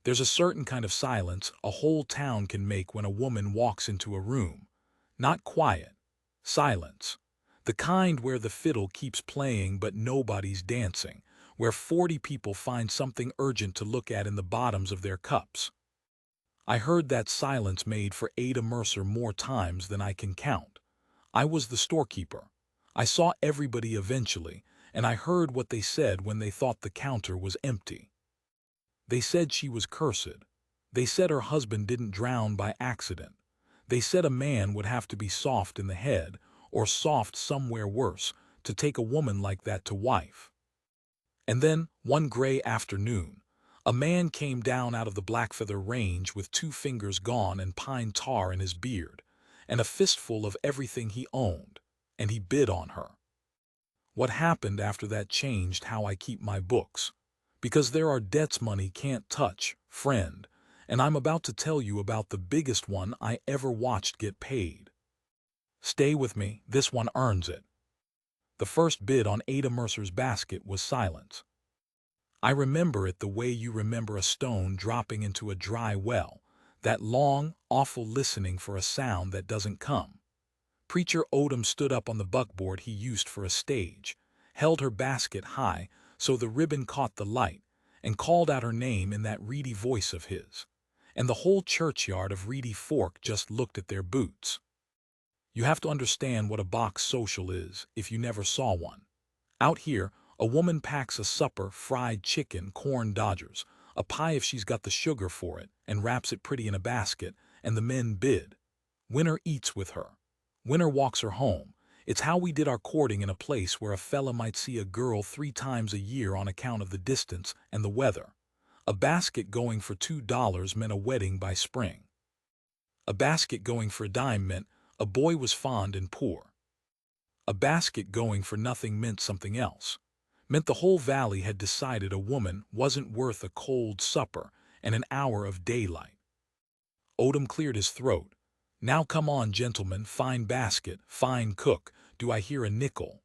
There's a certain kind of silence a whole town can make when a woman walks into a room. Not quiet. Silence. The kind where the fiddle keeps playing but nobody's dancing, where 40 people find something urgent to look at in the bottoms of their cups. I heard that silence made for Ada Mercer more times than I can count. I was the storekeeper. I saw everybody eventually, and I heard what they said when they thought the counter was empty. They said she was cursed. They said her husband didn't drown by accident. They said a man would have to be soft in the head, or soft somewhere worse, to take a woman like that to wife. And then, one gray afternoon, a man came down out of the Blackfeather Range with 2 fingers gone and pine tar in his beard, and a fistful of everything he owned, and he bid on her. What happened after that changed how I keep my books. Because there are debts money can't touch, friend, and I'm about to tell you about the biggest one I ever watched get paid. Stay with me, this one earns it. The first bid on Ada Mercer's basket was silence. I remember it the way you remember a stone dropping into a dry well, that long, awful listening for a sound that doesn't come. Preacher Odom stood up on the buckboard he used for a stage, held her basket high so the ribbon caught the light, and called out her name in that reedy voice of his. And the whole churchyard of Reedy Fork just looked at their boots. You have to understand what a box social is if you never saw one. Out here, a woman packs a supper, fried chicken, corn dodgers, a pie if she's got the sugar for it, and wraps it pretty in a basket, and the men bid. Winner eats with her. Winner walks her home. It's how we did our courting in a place where a fella might see a girl 3 times a year on account of the distance and the weather. A basket going for $2 meant a wedding by spring. A basket going for a dime meant a boy was fond and poor. A basket going for nothing meant something else. Meant the whole valley had decided a woman wasn't worth a cold supper and an hour of daylight. Odom cleared his throat. Now come on, gentlemen, fine basket, fine cook, do I hear a nickel?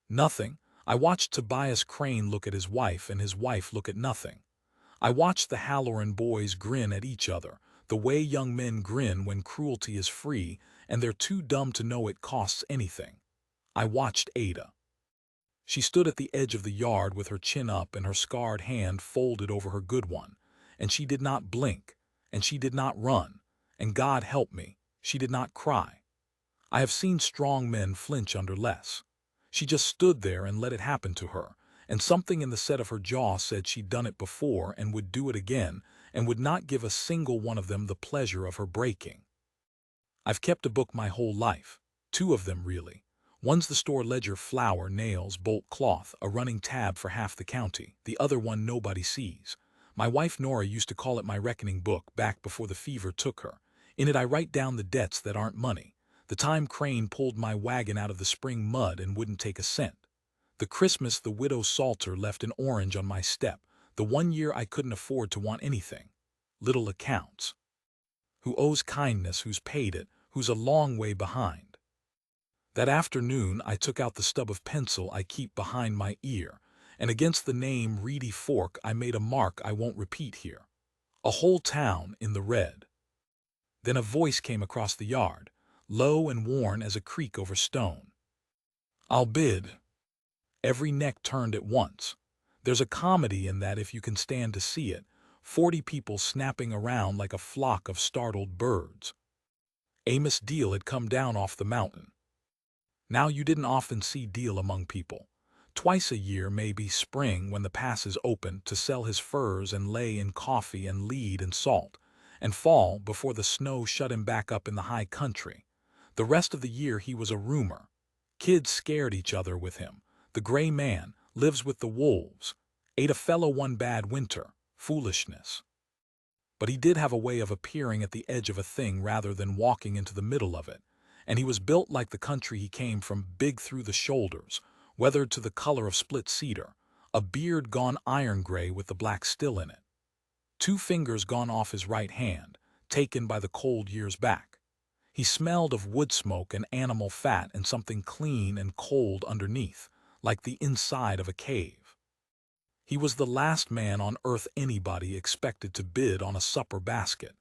Nothing. I watched Tobias Crane look at his wife and his wife look at nothing. I watched the Halloran boys grin at each other, the way young men grin when cruelty is free and they're too dumb to know it costs anything. I watched Ada. She stood at the edge of the yard with her chin up and her scarred hand folded over her good one, and she did not blink, and she did not run, and God help me, she did not cry. I have seen strong men flinch under less. She just stood there and let it happen to her, and something in the set of her jaw said she'd done it before and would do it again, and would not give a single one of them the pleasure of her breaking. I've kept a book my whole life, 2 of them really. One's the store ledger, flour, nails, bolt cloth, a running tab for half the county. The other one nobody sees. My wife Nora used to call it my reckoning book back before the fever took her. In it I write down the debts that aren't money. The time Crane pulled my wagon out of the spring mud and wouldn't take a cent. The Christmas the widow Salter left an orange on my step. The 1 year I couldn't afford to want anything. Little accounts. Who owes kindness, who's paid it, who's a long way behind. That afternoon I took out the stub of pencil I keep behind my ear, and against the name Reedy Fork I made a mark I won't repeat here. A whole town in the red. Then a voice came across the yard, low and worn as a creak over stone. I'll bid. Every neck turned at once. There's a comedy in that if you can stand to see it, 40 people snapping around like a flock of startled birds. Amos Deal had come down off the mountain. Now you didn't often see Deal among people. Twice a year, maybe spring when the passes opened, to sell his furs and lay in coffee and lead and salt, and fall before the snow shut him back up in the high country. The rest of the year he was a rumor. Kids scared each other with him. The gray man lives with the wolves. Ate a fellow one bad winter. Foolishness. But he did have a way of appearing at the edge of a thing rather than walking into the middle of it. And he was built like the country he came from, big through the shoulders, weathered to the color of split cedar, a beard gone iron gray with the black still in it. 2 fingers gone off his right hand, taken by the cold years back. He smelled of wood smoke and animal fat and something clean and cold underneath, like the inside of a cave. He was the last man on earth anybody expected to bid on a supper basket.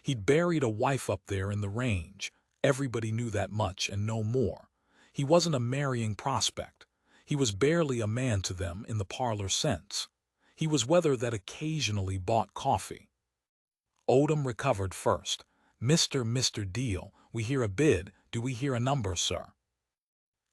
He'd buried a wife up there in the range. Everybody knew that much and no more. He wasn't a marrying prospect. He was barely a man to them in the parlor sense. He was weather that occasionally bought coffee. Odom recovered first. Mr. Deal, we hear a bid. Do we hear a number, sir?"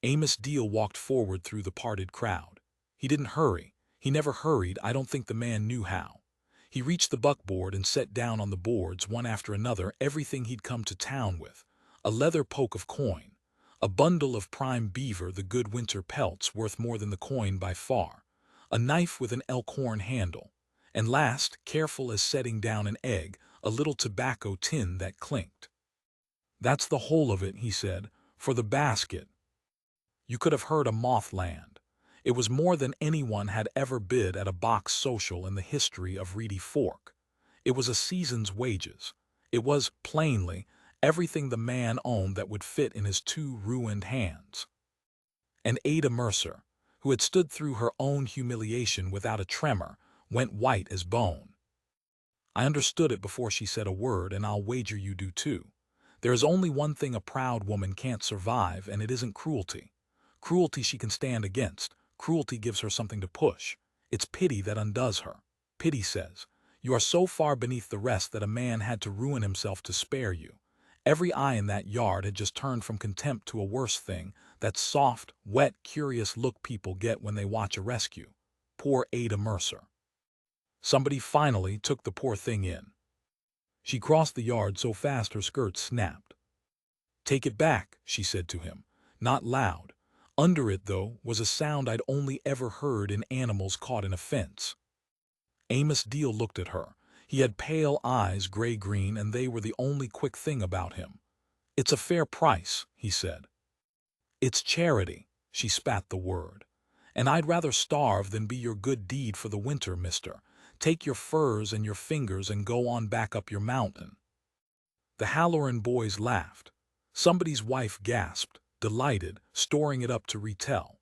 Amos Deal walked forward through the parted crowd. He didn't hurry. He never hurried. I don't think the man knew how. He reached the buckboard and set down on the boards, one after another, everything he'd come to town with. A leather poke of coin. A bundle of prime beaver, the good winter pelts, worth more than the coin by far. A knife with an elkhorn handle. And last, careful as setting down an egg, a little tobacco tin that clinked. "That's the whole of it," he said, "for the basket." You could have heard a moth land. It was more than anyone had ever bid at a box social in the history of Reedy Fork. It was a season's wages. It was, plainly, everything the man owned that would fit in his two ruined hands. And Ada Mercer, who had stood through her own humiliation without a tremor, went white as bone. I understood it before she said a word, and I'll wager you do too. There is only one thing a proud woman can't survive, and it isn't cruelty. Cruelty she can stand against. Cruelty gives her something to push. It's pity that undoes her. Pity says, "You are so far beneath the rest that a man had to ruin himself to spare you." Every eye in that yard had just turned from contempt to a worse thing, that soft, wet, curious look people get when they watch a rescue. Poor Ada Mercer. Somebody finally took the poor thing in. She crossed the yard so fast her skirts snapped. "Take it back," she said to him, not loud. Under it, though, was a sound I'd only ever heard in animals caught in a fence. Amos Deal looked at her. He had pale eyes, gray-green, and they were the only quick thing about him. "It's a fair price," he said. "It's charity," she spat the word. "And I'd rather starve than be your good deed for the winter, mister. Take your furs and your fingers and go on back up your mountain." The Halloran boys laughed. Somebody's wife gasped, delighted, storing it up to retell.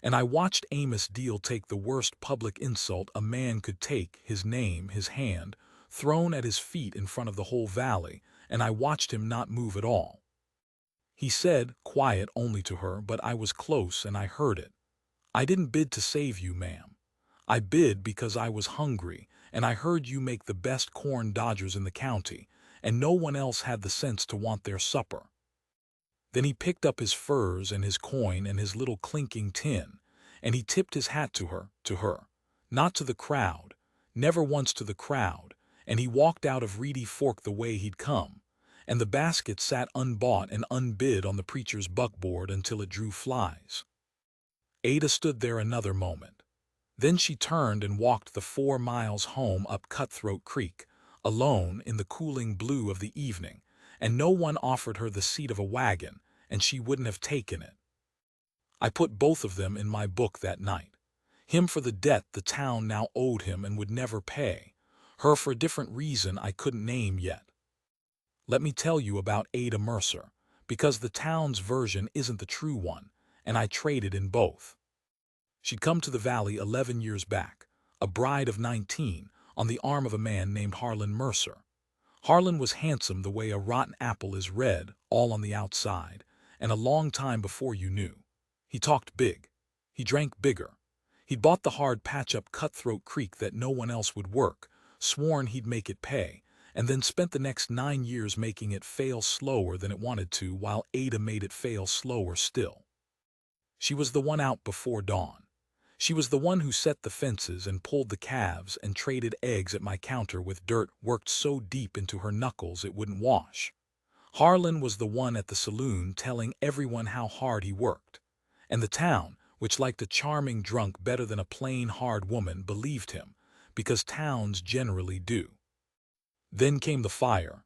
And I watched Amos Deal take the worst public insult a man could take, his name, his hand, thrown at his feet in front of the whole valley, and I watched him not move at all. He said, quiet only to her, but I was close and I heard it, "I didn't bid to save you, ma'am. I bid because I was hungry, and I heard you make the best corn dodgers in the county, and no one else had the sense to want their supper." Then he picked up his furs and his coin and his little clinking tin, and he tipped his hat to her, not to the crowd, never once to the crowd, and he walked out of Reedy Fork the way he'd come, and the basket sat unbought and unbid on the preacher's buckboard until it drew flies. Ada stood there another moment. Then she turned and walked the 4 miles home up Cutthroat Creek, alone in the cooling blue of the evening, and no one offered her the seat of a wagon, and she wouldn't have taken it. I put both of them in my book that night. Him for the debt the town now owed him and would never pay. Her for a different reason I couldn't name yet. Let me tell you about Ada Mercer, because the town's version isn't the true one, and I traded in both. She'd come to the valley 11 years back, a bride of 19, on the arm of a man named Harlan Mercer. Harlan was handsome the way a rotten apple is red, all on the outside, and a long time before you knew. He talked big. He drank bigger. He'd bought the hard patch-up Cutthroat Creek that no one else would work, sworn he'd make it pay, and then spent the next 9 years making it fail slower than it wanted to, while Ada made it fail slower still. She was the one out before dawn. She was the one who set the fences and pulled the calves and traded eggs at my counter with dirt worked so deep into her knuckles it wouldn't wash. Harlan was the one at the saloon telling everyone how hard he worked. And the town, which liked a charming drunk better than a plain hard woman, believed him, because towns generally do. Then came the fire.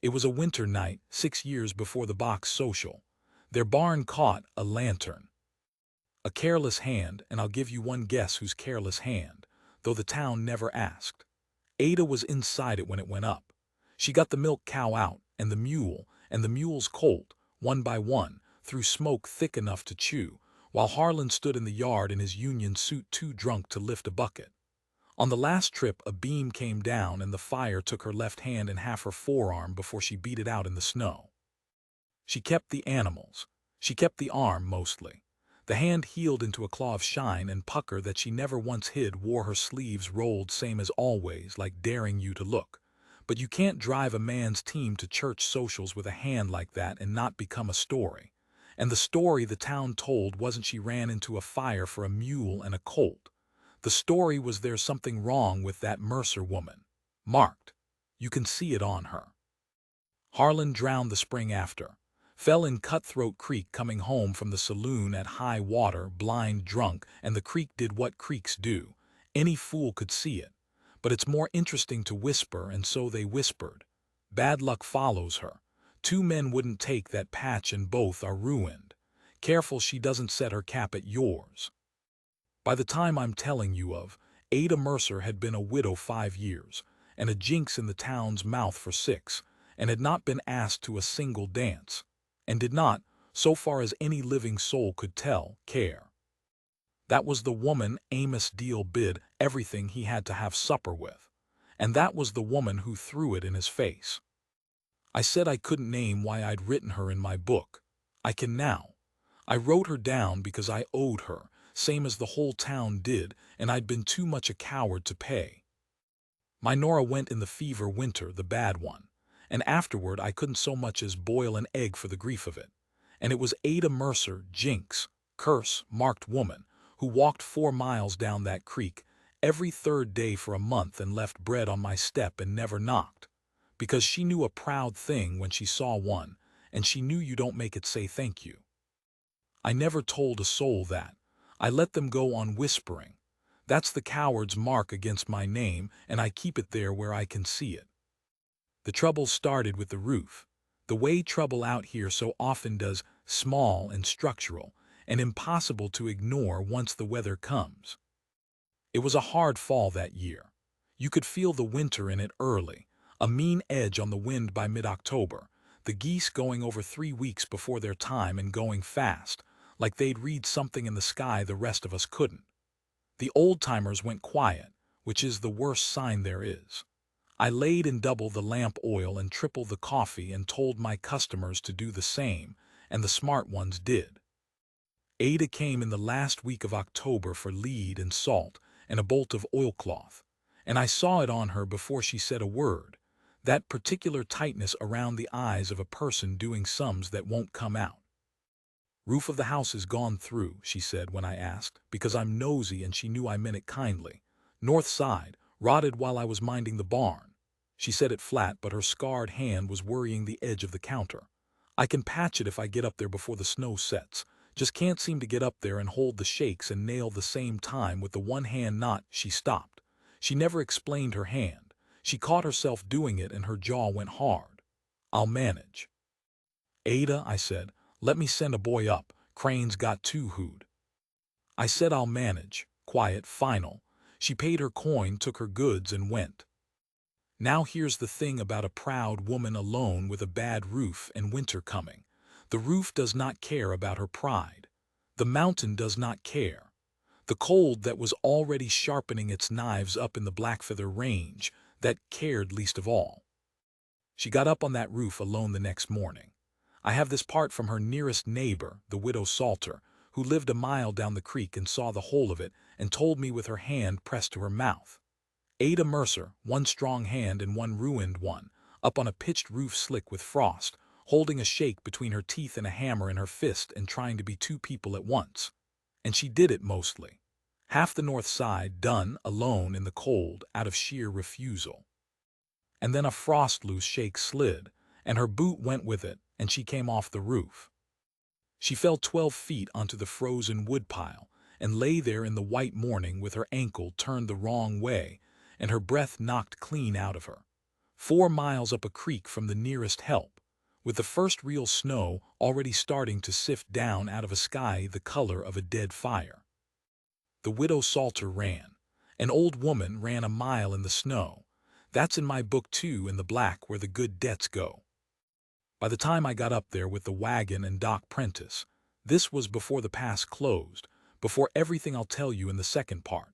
It was a winter night, 6 years before the box social. Their barn caught a lantern. A careless hand, and I'll give you one guess whose careless hand, though the town never asked. Ada was inside it when it went up. She got the milk cow out, and the mule's colt, one by one, threw smoke thick enough to chew, while Harlan stood in the yard in his union suit too drunk to lift a bucket. On the last trip, a beam came down and the fire took her left hand and half her forearm before she beat it out in the snow. She kept the animals. She kept the arm, mostly. The hand healed into a claw of shine and pucker that she never once hid, wore her sleeves rolled same as always, like daring you to look. But you can't drive a man's team to church socials with a hand like that and not become a story. And the story the town told wasn't she ran into a fire for a mule and a colt. The story was there's something wrong with that Mercer woman. Marked. You can see it on her. Harlan drowned the spring after. Fell in Cutthroat Creek coming home from the saloon at high water, blind drunk, and the creek did what creeks do. Any fool could see it. But it's more interesting to whisper, and so they whispered. Bad luck follows her. 2 men wouldn't take that patch and both are ruined. Careful she doesn't set her cap at yours. By the time I'm telling you of, Ada Mercer had been a widow 5 years, and a jinx in the town's mouth for 6, and had not been asked to a single dance, and did not, so far as any living soul could tell, care. That was the woman Amos Deal bid everything he had to have supper with, and that was the woman who threw it in his face. I said I couldn't name why I'd written her in my book. I can now. I wrote her down because I owed her, same as the whole town did, and I'd been too much a coward to pay. My Nora went in the fever winter, the bad one, and afterward I couldn't so much as boil an egg for the grief of it. And it was Ada Mercer, jinx, curse, marked woman, who walked 4 miles down that creek every 3rd day for a month and left bread on my step and never knocked. Because she knew a proud thing when she saw one, and she knew you don't make it say thank you. I never told a soul that. I let them go on whispering. That's the coward's mark against my name, and I keep it there where I can see it. The trouble started with the roof. The way trouble out here so often does, small and structural, and impossible to ignore once the weather comes. It was a hard fall that year. You could feel the winter in it early, a mean edge on the wind by mid-October, the geese going over 3 weeks before their time and going fast, like they'd read something in the sky the rest of us couldn't. The old-timers went quiet, which is the worst sign there is. I laid in double the lamp oil and triple the coffee and told my customers to do the same, and the smart ones did. Ada came in the last week of October for lead and salt and a bolt of oilcloth, and I saw it on her before she said a word, that particular tightness around the eyes of a person doing sums that won't come out. Roof of the house is gone through, she said when I asked, because I'm nosy and she knew I meant it kindly. North side, rotted while I was minding the barn. She said it flat, but her scarred hand was worrying the edge of the counter. I can patch it if I get up there before the snow sets. Just can't seem to get up there and hold the shakes and nail the same time with the one hand knot. She stopped. She never explained her hand. She caught herself doing it and her jaw went hard. I'll manage. Ada, I said, let me send a boy up. Crane's got too hooed. I said I'll manage. Quiet, final. She paid her coin, took her goods, and went. Now here's the thing about a proud woman alone with a bad roof and winter coming. The roof does not care about her pride. The mountain does not care. The cold that was already sharpening its knives up in the Blackfeather Range, that cared least of all. She got up on that roof alone the next morning. I have this part from her nearest neighbor, the widow Salter, who lived a mile down the creek and saw the whole of it and told me with her hand pressed to her mouth. Ada Mercer, one strong hand and one ruined one, up on a pitched roof slick with frost, holding a shake between her teeth and a hammer in her fist and trying to be 2 people at once. And she did it mostly. Half the north side done, alone in the cold, out of sheer refusal. And then a frost-loose shake slid, and her boot went with it, and she came off the roof. She fell 12 feet onto the frozen woodpile and lay there in the white morning with her ankle turned the wrong way and her breath knocked clean out of her. 4 miles up a creek from the nearest help, with the first real snow already starting to sift down out of a sky the color of a dead fire. The widow Salter ran. An old woman ran a mile in the snow. That's in my book too, in the black where the good debts go. By the time I got up there with the wagon and Doc Prentice, This was before the pass closed, before everything I'll tell you in the second part.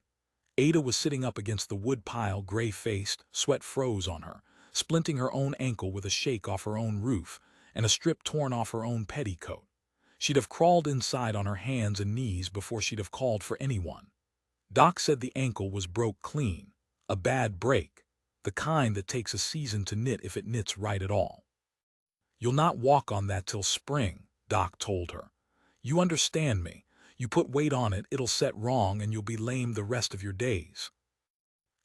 Ada was sitting up against the wood pile, gray-faced, sweat froze on her, splinting her own ankle with a shake off her own roof, and a strip torn off her own petticoat. She'd have crawled inside on her hands and knees before she'd have called for anyone. Doc said the ankle was broke clean, a bad break, the kind that takes a season to knit if it knits right at all. "You'll not walk on that till spring," Doc told her. "You understand me. You put weight on it, it'll set wrong and you'll be lame the rest of your days."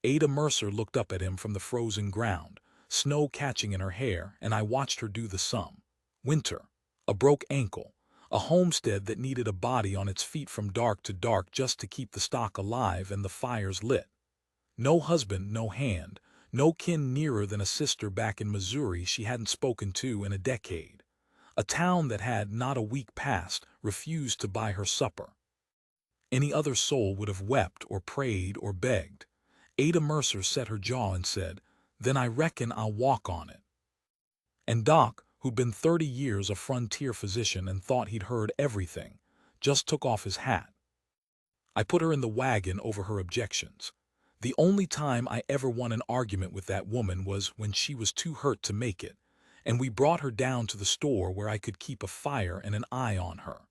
Ada Mercer looked up at him from the frozen ground, snow catching in her hair, and I watched her do the sum. Winter, a broke ankle, a homestead that needed a body on its feet from dark to dark just to keep the stock alive and the fires lit. No husband, no hand, no kin nearer than a sister back in Missouri she hadn't spoken to in a decade. A town that had, not a week past, refused to buy her supper. Any other soul would have wept or prayed or begged. Ada Mercer set her jaw and said, "Then I reckon I'll walk on it." And Doc, who'd been 30 years a frontier physician and thought he'd heard everything, just took off his hat. I put her in the wagon over her objections. The only time I ever won an argument with that woman was when she was too hurt to make it, and we brought her down to the store where I could keep a fire and an eye on her.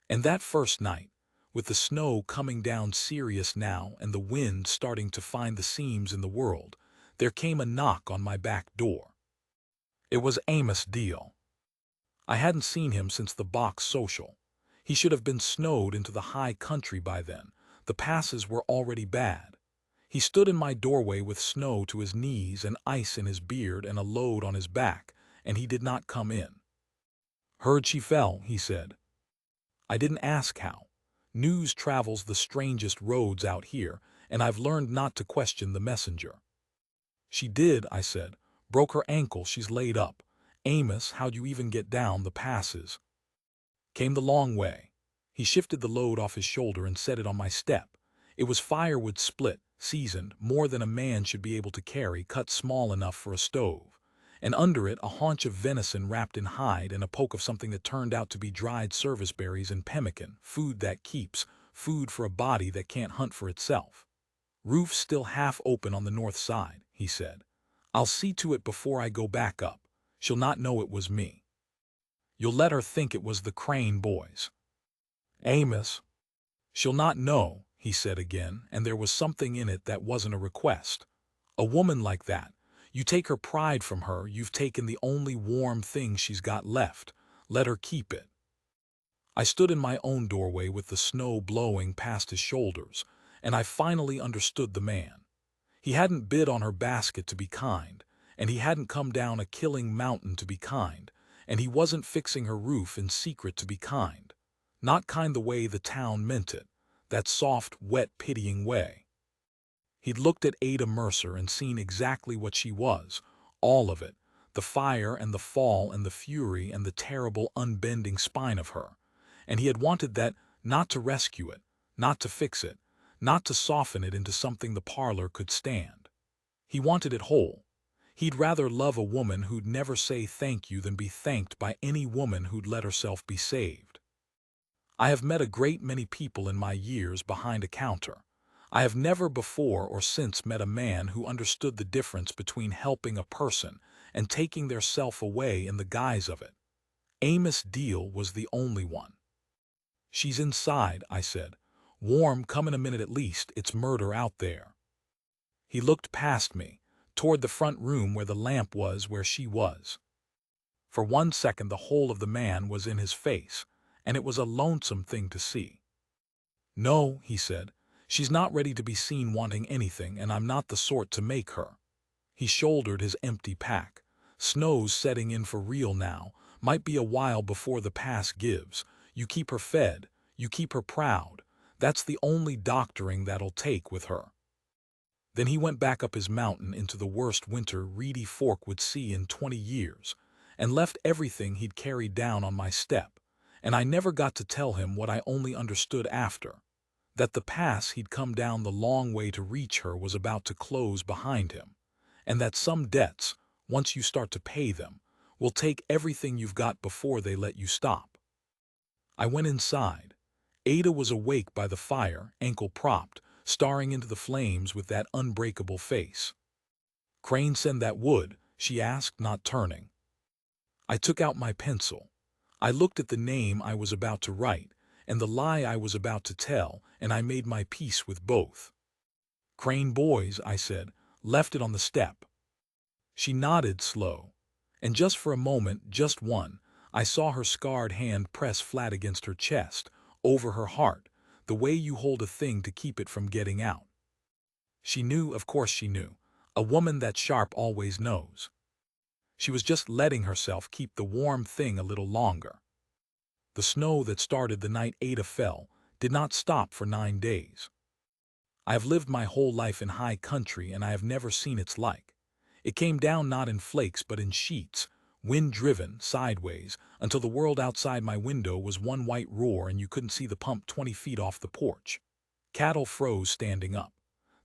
And that first night, with the snow coming down serious now and the wind starting to find the seams in the world, there came a knock on my back door. It was Amos Deal. I hadn't seen him since the box social. He should have been snowed into the high country by then. The passes were already bad. He stood in my doorway with snow to his knees and ice in his beard and a load on his back, and he did not come in. "Heard she fell," he said. I didn't ask how. News travels the strangest roads out here, and I've learned not to question the messenger. "She did," I said. "Broke her ankle, she's laid up. Amos, how'd you even get down the passes?" "Came the long way." He shifted the load off his shoulder and set it on my step. It was firewood split, seasoned, more than a man should be able to carry, cut small enough for a stove. And under it a haunch of venison wrapped in hide and a poke of something that turned out to be dried serviceberries and pemmican, food that keeps, food for a body that can't hunt for itself. "Roof still half open on the north side," he said. "I'll see to it before I go back up. She'll not know it was me. You'll let her think it was the Crane boys." "Amos." "She'll not know," he said again, and there was something in it that wasn't a request. "A woman like that, you take her pride from her, you've taken the only warm thing she's got left. Let her keep it." I stood in my own doorway with the snow blowing past his shoulders, and I finally understood the man. He hadn't bid on her basket to be kind, and he hadn't come down a killing mountain to be kind, and he wasn't fixing her roof in secret to be kind. Not kind the way the town meant it, that soft, wet, pitying way. He'd looked at Ada Mercer and seen exactly what she was, all of it, the fire and the fall and the fury and the terrible unbending spine of her. And he had wanted that, not to rescue it, not to fix it, not to soften it into something the parlor could stand. He wanted it whole. He'd rather love a woman who'd never say thank you than be thanked by any woman who'd let herself be saved. I have met a great many people in my years behind a counter. I have never before or since met a man who understood the difference between helping a person and taking their self away in the guise of it. Amos Deal was the only one. "She's inside," I said. "Warm, come in a minute at least, it's murder out there." He looked past me, toward the front room where the lamp was where she was. For 1 second the whole of the man was in his face, and it was a lonesome thing to see. "No," he said, "she's not ready to be seen wanting anything, and I'm not the sort to make her." He shouldered his empty pack. "Snow's setting in for real now, might be a while before the pass gives. You keep her fed, you keep her proud. That's the only doctoring that'll take with her." Then he went back up his mountain into the worst winter Reedy Fork would see in 20 years, and left everything he'd carried down on my step, and I never got to tell him what I only understood after, that the pass he'd come down the long way to reach her was about to close behind him, and that some debts, once you start to pay them, will take everything you've got before they let you stop. I went inside. Ada was awake by the fire, ankle propped, staring into the flames with that unbreakable face. "Crane send that wood?" she asked, not turning. I took out my pencil. I looked at the name I was about to write, and the lie I was about to tell, and I made my peace with both. "Crane boys," I said, "left it on the step." She nodded slow, and just for a moment, just one, I saw her scarred hand press flat against her chest, over her heart, the way you hold a thing to keep it from getting out. She knew, of course she knew. A woman that sharp always knows. She was just letting herself keep the warm thing a little longer. The snow that started the night Ada fell did not stop for 9 days. I have lived my whole life in high country and I have never seen its like. It came down not in flakes but in sheets, wind-driven, sideways, until the world outside my window was one white roar and you couldn't see the pump 20 feet off the porch. Cattle froze standing up.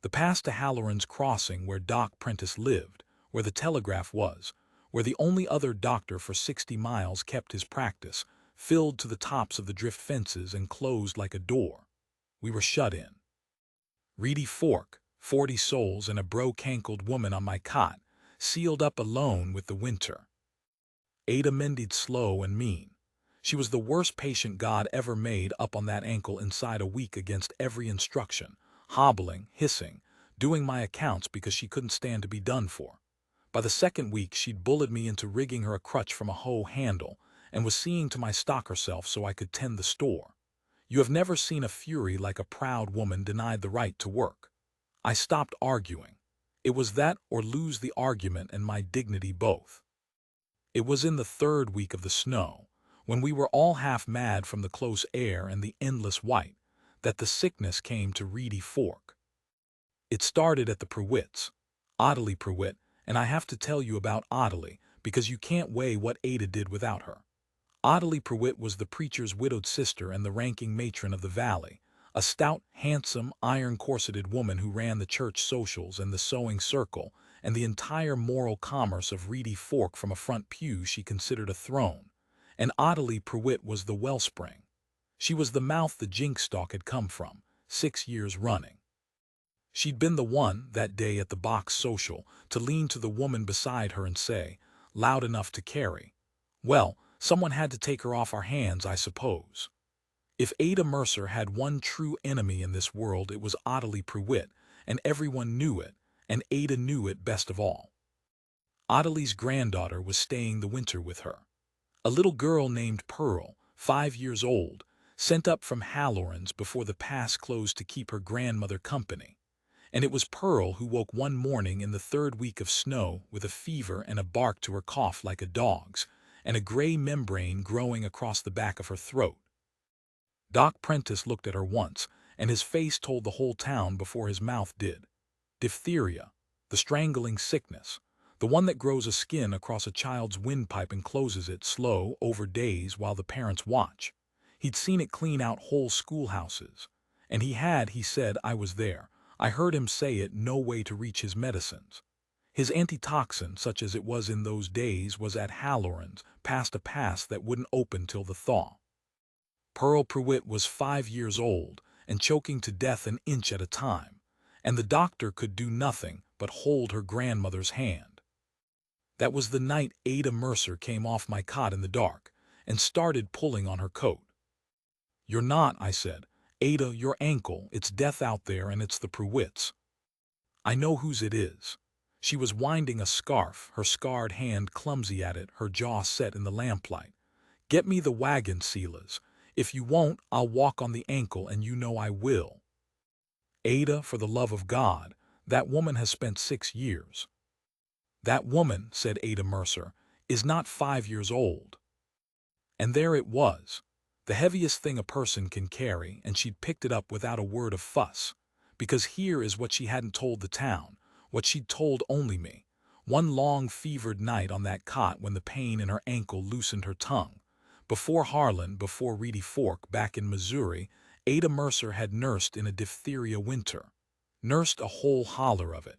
The pass to Halloran's Crossing, where Doc Prentice lived, where the telegraph was, where the only other doctor for 60 miles kept his practice, filled to the tops of the drift fences and closed like a door. We were shut in. Reedy Fork, 40 souls and a broke-ankled woman on my cot, sealed up alone with the winter. Ada mended slow and mean. She was the worst patient God ever made up on that ankle inside a week against every instruction, hobbling, hissing, doing my accounts because she couldn't stand to be done for. By the second week she'd bullied me into rigging her a crutch from a hoe handle and was seeing to my stock herself so I could tend the store. You have never seen a fury like a proud woman denied the right to work. I stopped arguing. It was that or lose the argument and my dignity both. It was in the third week of the snow, when we were all half mad from the close air and the endless white, that the sickness came to Reedy Fork. It started at the Pruitts, Ottilie Pruitt, and I have to tell you about Ottilie because you can't weigh what Ada did without her. Ottilie Pruitt was the preacher's widowed sister and the ranking matron of the valley, a stout, handsome, iron-corseted woman who ran the church socials and the sewing circle, and the entire moral commerce of Reedy Fork from a front pew she considered a throne. And Ottilie Pruitt was the wellspring. She was the mouth the jinx stalk had come from, 6 years running. She'd been the one, that day at the box social, to lean to the woman beside her and say, loud enough to carry, "Well, someone had to take her off our hands, I suppose." If Ada Mercer had one true enemy in this world, it was Ottilie Pruitt, and everyone knew it, and Ada knew it best of all. Ottilie's granddaughter was staying the winter with her. A little girl named Pearl, 5 years old, sent up from Halloran's before the pass closed to keep her grandmother company. And it was Pearl who woke one morning in the third week of snow with a fever and a bark to her cough like a dog's, and a gray membrane growing across the back of her throat. Doc Prentice looked at her once, and his face told the whole town before his mouth did. Diphtheria, the strangling sickness, the one that grows a skin across a child's windpipe and closes it slow over days while the parents watch. He'd seen it clean out whole schoolhouses. And he said, I was there. I heard him say it, no way to reach his medicines. His antitoxin, such as it was in those days, was at Halloran's, past a pass that wouldn't open till the thaw. Pearl Pruitt was 5 years old and choking to death an inch at a time, and the doctor could do nothing but hold her grandmother's hand. That was the night Ada Mercer came off my cot in the dark and started pulling on her coat. "You're not," I said. "Ada, your ankle, it's death out there and it's the Pruitts." "I know whose it is." She was winding a scarf, her scarred hand clumsy at it, her jaw set in the lamplight. "Get me the wagon, Silas. If you won't, I'll walk on the ankle, and you know I will." "Ada, for the love of God, that woman has spent 6 years." "That woman," said Ada Mercer, "is not 5 years old." And there it was, the heaviest thing a person can carry, and she'd picked it up without a word of fuss. Because here is what she hadn't told the town, what she'd told only me. One long fevered night on that cot when the pain in her ankle loosened her tongue. Before Harlan, before Reedy Fork, back in Missouri, Ada Mercer had nursed in a diphtheria winter. Nursed a whole holler of it.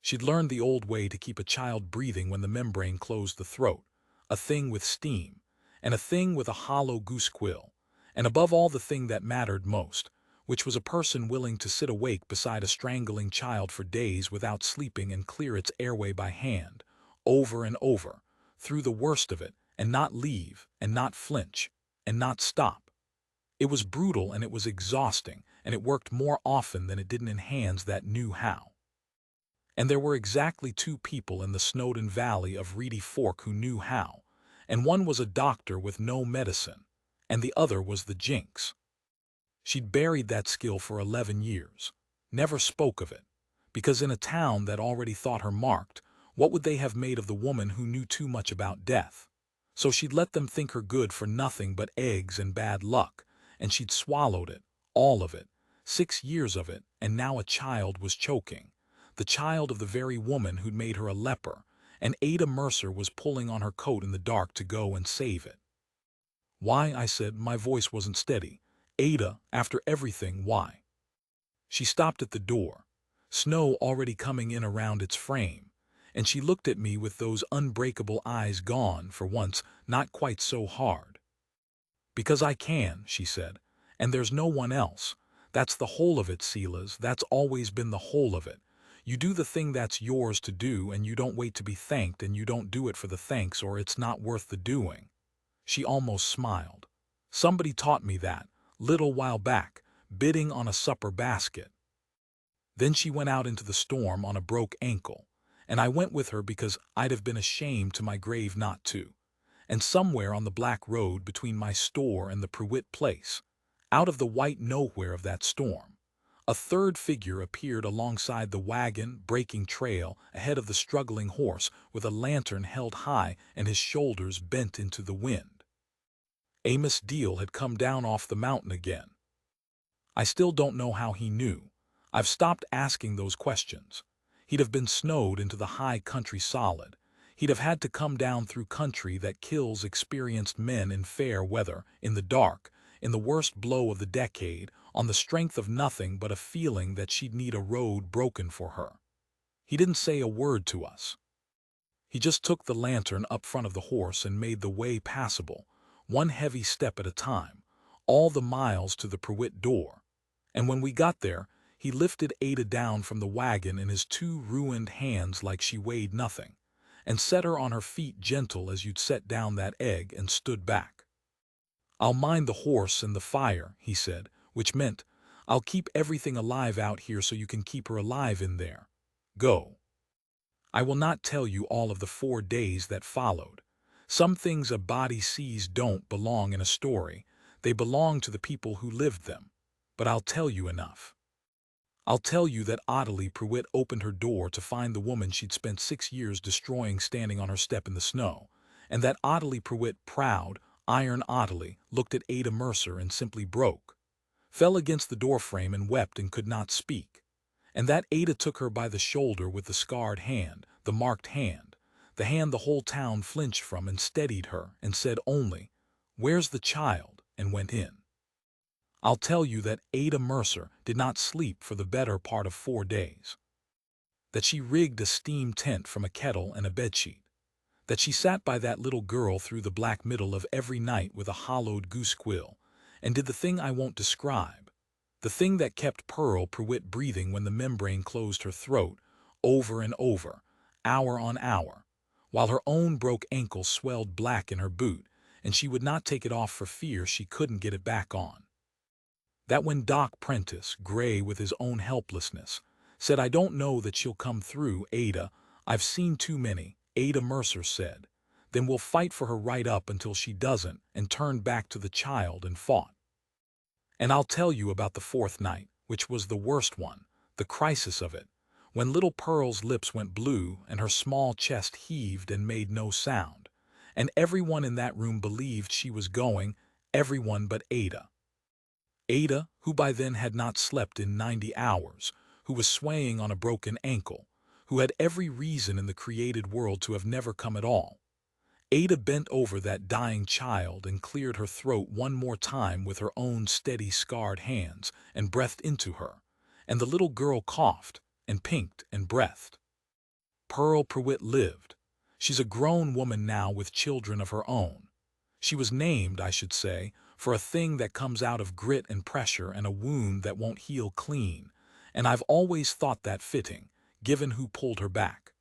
She'd learned the old way to keep a child breathing when the membrane closed the throat, a thing with steam, and a thing with a hollow goose quill, and above all the thing that mattered most, which was a person willing to sit awake beside a strangling child for days without sleeping and clear its airway by hand, over and over, through the worst of it, and not leave, and not flinch, and not stop. It was brutal and it was exhausting, and it worked more often than it didn't in hands that knew how. And there were exactly two people in the Snowdon Valley of Reedy Fork who knew how, and one was a doctor with no medicine, and the other was the Jinx. She'd buried that skill for 11 years, never spoke of it, because in a town that already thought her marked, what would they have made of the woman who knew too much about death? So she'd let them think her good for nothing but eggs and bad luck, and she'd swallowed it, all of it, 6 years of it, and now a child was choking, the child of the very woman who'd made her a leper, and Ada Mercer was pulling on her coat in the dark to go and save it. Why, I said, my voice wasn't steady. Ada, after everything, why? She stopped at the door, snow already coming in around its frame, and she looked at me with those unbreakable eyes gone, for once, not quite so hard. Because I can, she said, and there's no one else. That's the whole of it, Silas, that's always been the whole of it. You do the thing that's yours to do, and you don't wait to be thanked, and you don't do it for the thanks, or it's not worth the doing. She almost smiled. Somebody taught me that, little while back, bidding on a supper basket. Then she went out into the storm on a broke ankle, and I went with her because I'd have been ashamed to my grave not to. And somewhere on the black road between my store and the Pruitt place, out of the white nowhere of that storm, a third figure appeared alongside the wagon, breaking trail ahead of the struggling horse with a lantern held high and his shoulders bent into the wind. Amos Deal had come down off the mountain again. I still don't know how he knew. I've stopped asking those questions. He'd have been snowed into the high country solid. He'd have had to come down through country that kills experienced men in fair weather, in the dark, in the worst blow of the decade, on the strength of nothing but a feeling that she'd need a road broken for her. He didn't say a word to us. He just took the lantern up front of the horse and made the way passable, one heavy step at a time, all the miles to the Pruitt door. And when we got there, he lifted Ada down from the wagon in his two ruined hands like she weighed nothing, and set her on her feet gentle as you'd set down that egg, and stood back. "I'll mind the horse and the fire," he said, which meant, "I'll keep everything alive out here so you can keep her alive in there. Go." I will not tell you all of the 4 days that followed. Some things a body sees don't belong in a story. They belong to the people who lived them. But I'll tell you enough. I'll tell you that Ottilie Pruitt opened her door to find the woman she'd spent 6 years destroying standing on her step in the snow, and that Ottilie Pruitt, proud, iron Ottilie, looked at Ada Mercer and simply broke, fell against the doorframe and wept and could not speak, and that Ada took her by the shoulder with the scarred hand, the marked hand, the hand the whole town flinched from, and steadied her and said only, "Where's the child?" and went in. I'll tell you that Ada Mercer did not sleep for the better part of 4 days, that she rigged a steam tent from a kettle and a bedsheet, that she sat by that little girl through the black middle of every night with a hollowed goose quill, and did the thing I won't describe, the thing that kept Pearl Pruitt breathing when the membrane closed her throat, over and over, hour on hour, while her own broke ankle swelled black in her boot, and she would not take it off for fear she couldn't get it back on. That when Doc Prentice, gray with his own helplessness, said, "I don't know that she'll come through, Ada, I've seen too many," Ada Mercer said, "Then we'll fight for her right up until she doesn't," and turned back to the child and fought. And I'll tell you about the 4th night, which was the worst one, the crisis of it, when little Pearl's lips went blue and her small chest heaved and made no sound, and everyone in that room believed she was going, everyone but Ada. Ada, who by then had not slept in 90 hours, who was swaying on a broken ankle, who had every reason in the created world to have never come at all. Ada bent over that dying child and cleared her throat one more time with her own steady, scarred hands, and breathed into her, and the little girl coughed, and pinked, and breathed. Pearl Pruitt lived. She's a grown woman now with children of her own. She was named, I should say, for a thing that comes out of grit and pressure and a wound that won't heal clean, and I've always thought that fitting, given who pulled her back.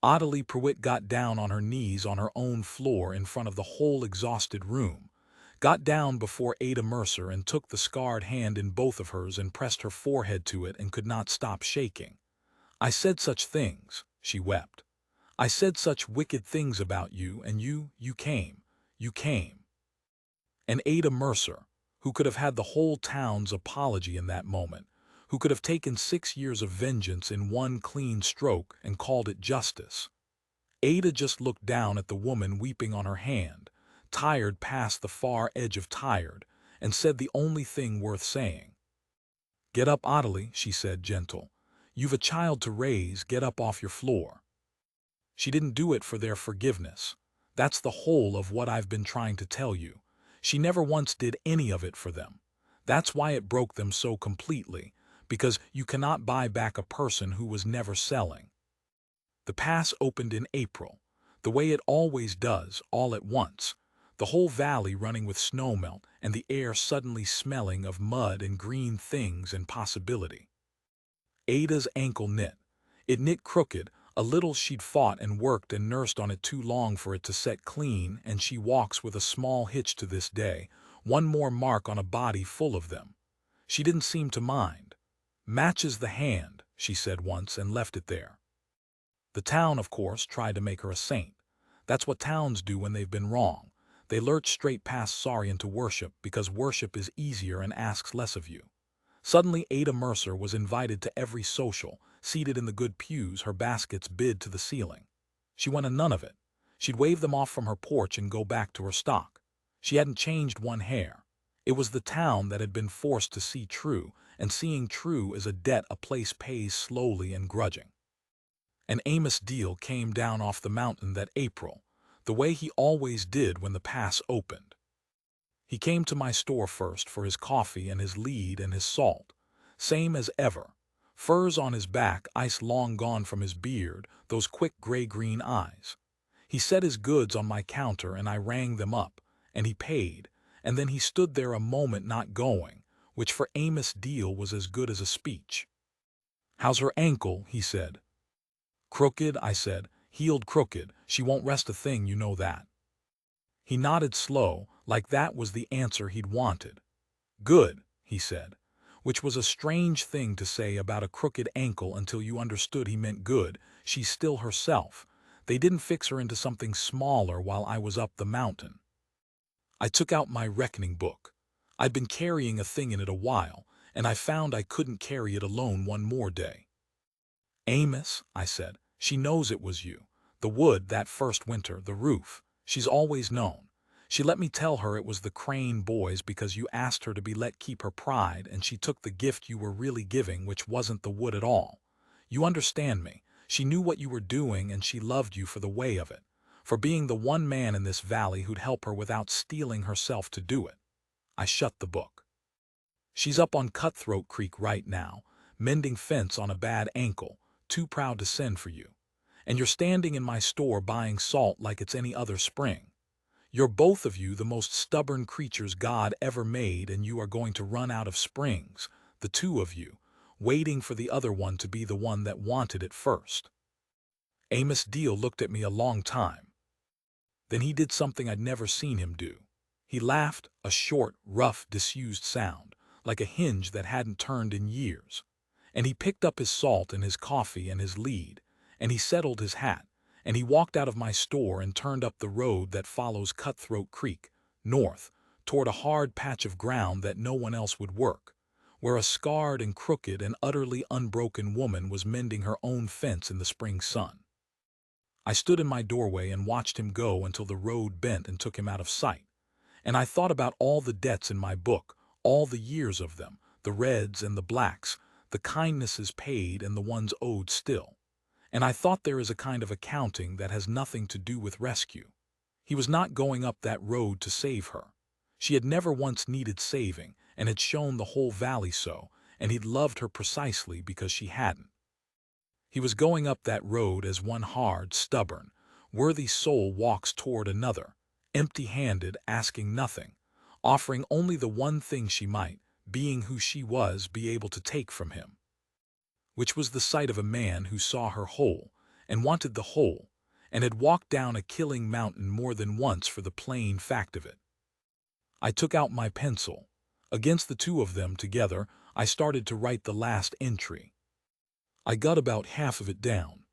Ottilie Pruitt got down on her knees on her own floor in front of the whole exhausted room, got down before Ada Mercer and took the scarred hand in both of hers and pressed her forehead to it and could not stop shaking. "I said such things," she wept. "I said such wicked things about you, and you came. You came." And Ada Mercer, who could have had the whole town's apology in that moment, who could have taken 6 years of vengeance in one clean stroke and called it justice. Ada just looked down at the woman weeping on her hand, tired past the far edge of tired, and said the only thing worth saying. "Get up, Ottilie," she said, gentle. "You've a child to raise, get up off your floor." She didn't do it for their forgiveness. That's the whole of what I've been trying to tell you. She never once did any of it for them. That's why it broke them so completely, because you cannot buy back a person who was never selling. The pass opened in April, the way it always does, all at once, the whole valley running with snowmelt and the air suddenly smelling of mud and green things and possibility. Ada's ankle knit. It knit crooked, a little. She'd fought and worked and nursed on it too long for it to set clean, and she walks with a small hitch to this day, one more mark on a body full of them. She didn't seem to mind. "Matches the hand," she said once, and left it there. The town, of course, tried to make her a saint. That's what towns do when they've been wrong. They lurch straight past sorry into worship, because worship is easier and asks less of you. Suddenly Ada Mercer was invited to every social, seated in the good pews, her baskets bid to the ceiling. She wanted none of it. She'd wave them off from her porch and go back to her stock. She hadn't changed one hair. It was the town that had been forced to see true, and seeing true is a debt a place pays slowly and grudging. And Amos Deal came down off the mountain that April, the way he always did when the pass opened. He came to my store first for his coffee and his lead and his salt, same as ever, furs on his back, ice long gone from his beard, those quick gray-green eyes. He set his goods on my counter and I rang them up, and he paid, and then he stood there a moment not going, which for Amos Deal was as good as a speech. "How's her ankle?" he said. "Crooked," I said. "Healed crooked. She won't rest a thing, you know that." He nodded slow, like that was the answer he'd wanted. "Good," he said, which was a strange thing to say about a crooked ankle until you understood he meant good. She's still herself. They didn't fix her into something smaller while I was up the mountain. I took out my reckoning book. I'd been carrying a thing in it a while, and I found I couldn't carry it alone one more day. "Amos," I said, "she knows it was you. The wood that first winter, the roof. She's always known. She let me tell her it was the Crane boys because you asked her to be let keep her pride, and she took the gift you were really giving, which wasn't the wood at all. You understand me. She knew what you were doing, and she loved you for the way of it, for being the one man in this valley who'd help her without stealing herself to do it." I shut the book. "She's up on Cutthroat Creek right now, mending fence on a bad ankle, too proud to send for you. And you're standing in my store buying salt like it's any other spring. You're both of you the most stubborn creatures God ever made, and you are going to run out of springs, the two of you, waiting for the other one to be the one that wanted it first." Amos Deal looked at me a long time. Then he did something I'd never seen him do. He laughed, a short, rough, disused sound, like a hinge that hadn't turned in years. And he picked up his salt and his coffee and his lead, and he settled his hat, and he walked out of my store and turned up the road that follows Cutthroat Creek, north, toward a hard patch of ground that no one else would work, where a scarred and crooked and utterly unbroken woman was mending her own fence in the spring sun. I stood in my doorway and watched him go until the road bent and took him out of sight. And I thought about all the debts in my book, all the years of them, the reds and the blacks, the kindnesses paid and the ones owed still. And I thought there is a kind of accounting that has nothing to do with rescue. He was not going up that road to save her. She had never once needed saving, and had shown the whole valley so, and he'd loved her precisely because she hadn't. He was going up that road as one hard, stubborn, worthy soul walks toward another, empty-handed, asking nothing, offering only the one thing she might, being who she was, be able to take from him, which was the sight of a man who saw her whole, and wanted the whole, and had walked down a killing mountain more than once for the plain fact of it. I took out my pencil. Against the two of them together, I started to write the last entry. I got about half of it down.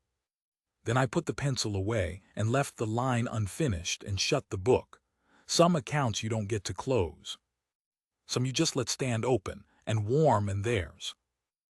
Then I put the pencil away and left the line unfinished and shut the book. Some accounts you don't get to close. Some you just let stand open and warm, and theirs.